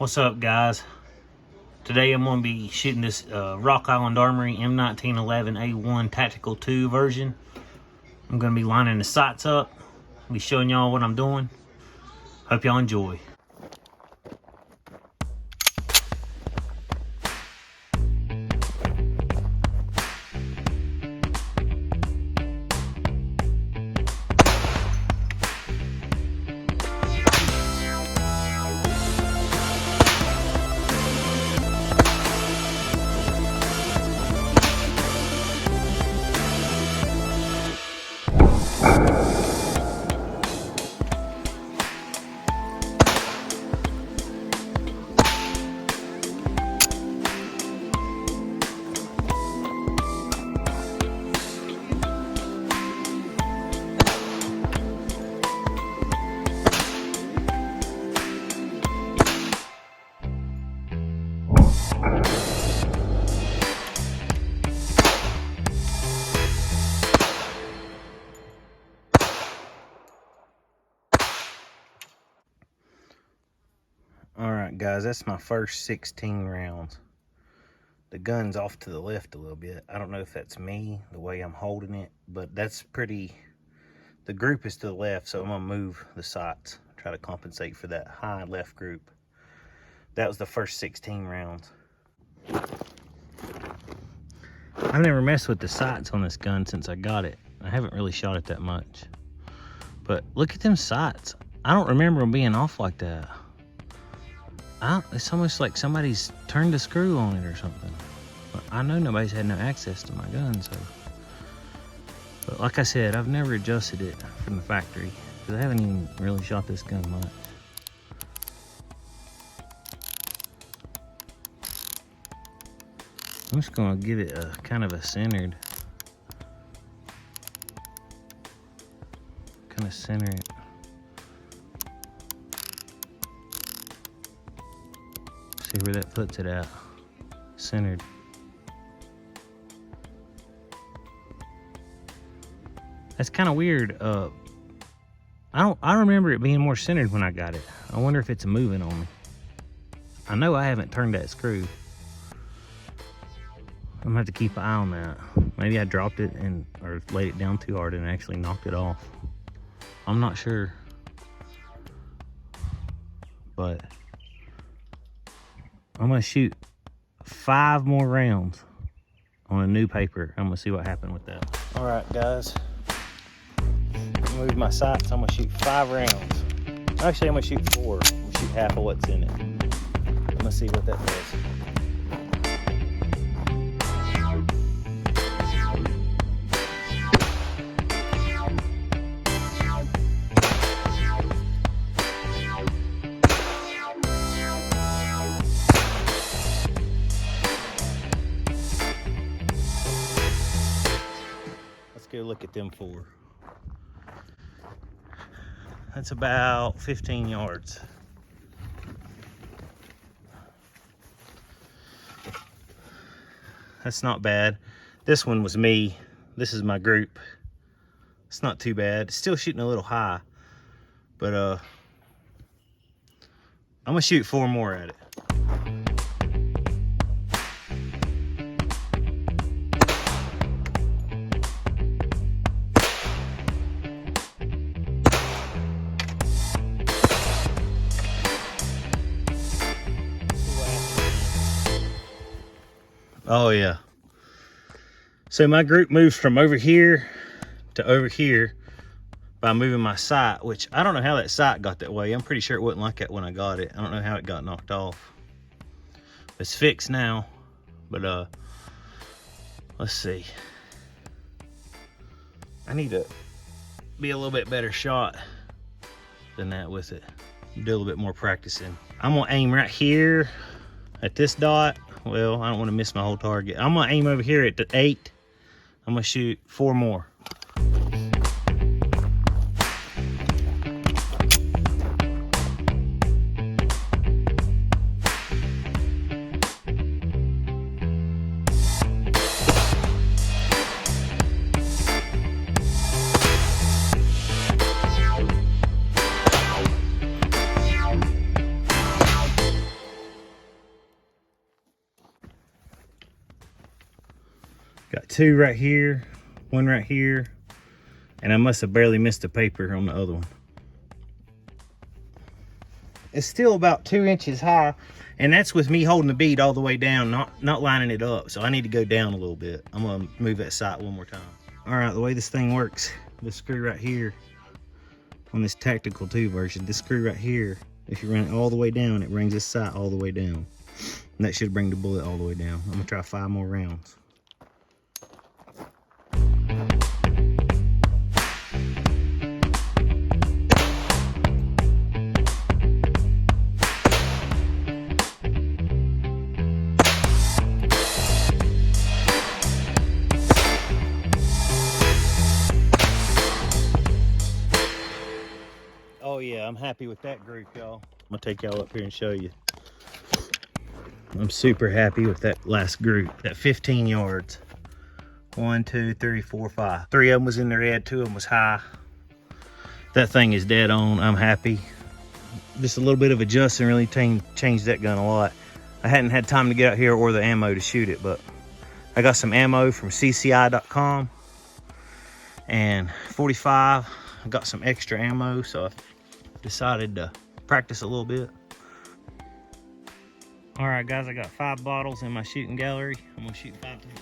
What's up, guys? Today I'm going to be shooting this Rock Island Armory M1911A1 Tactical 2 version. I'm going to be lining the sights up, be showing y'all what I'm doing. Hope y'all enjoy. Alright guys, that's my first 16 rounds. The gun's off to the left a little bit. I don't know if that's me, the way I'm holding it, but that's pretty, the group is to the left, so I'm gonna move the sights, try to compensate for that high left group. That was the first 16 rounds. I've never messed with the sights on this gun since I got it. I haven't really shot it that much. But look at them sights. I don't remember them being off like that. It's almost like somebody's turned a screw on it or something. But I know nobody's had no access to my gun, so. But like I said, I've never adjusted it from the factory because I haven't even really shot this gun much. I'm just gonna give it a kind of a centered. Kind of center it. See where that puts it at. Centered. That's kind of weird. I remember it being more centered when I got it. I wonder if it's moving on me. I know I haven't turned that screw. I'm gonna have to keep an eye on that. Maybe I dropped it or laid it down too hard and actually knocked it off. I'm not sure. But I'm gonna shoot 5 more rounds on a new paper. I'm gonna see what happened with that. All right, guys. Move my sights. I'm gonna shoot 5 rounds. Actually, I'm gonna shoot 4. I'm gonna shoot half of what's in it. I'm gonna see what that does. Go look at them 4. That's about 15 yards. That's not bad. This one was me. This is my group. It's not too bad. It's still shooting a little high, but I'm gonna shoot 4 more at it. Oh yeah. So my group moves from over here to over here by moving my sight, which I don't know how that sight got that way. I'm pretty sure it wasn't like that when I got it. I don't know how it got knocked off. It's fixed now, but let's see. I need to be a little bit better shot than that with it. Do a little bit more practicing. I'm gonna aim right here at this dot. Well, I don't want to miss my whole target. I'm gonna aim over here at the 8. I'm gonna shoot 4 more. Got 2 right here, 1 right here, and I must have barely missed a paper on the other one. It's still about 2 inches high, and that's with me holding the bead all the way down, not lining it up. So I need to go down a little bit. I'm gonna move that sight one more time. All right, the way this thing works, this screw right here on this Tactical 2 version, this screw right here, if you run it all the way down, it brings this sight all the way down. And that should bring the bullet all the way down. I'm gonna try 5 more rounds. Oh yeah, I'm happy with that group, y'all. I'm gonna take y'all up here and show you. I'm super happy with that last group, that 15 yards. 1, 2, 3, 4, 5. 3 of them was in the red, 2 of them was high. That thing is dead on. I'm happy. Just a little bit of adjusting really changed that gun a lot. I hadn't had time to get out here or the ammo to shoot it, but I got some ammo from CCI.com and 45. I got some extra ammo, so I decided to practice a little bit. All right, guys, I got 5 bottles in my shooting gallery. I'm gonna shoot 5 times.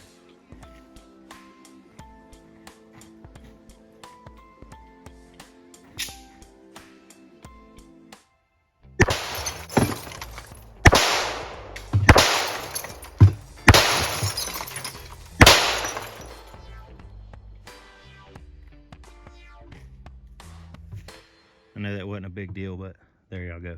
I know that wasn't a big deal, but there y'all go.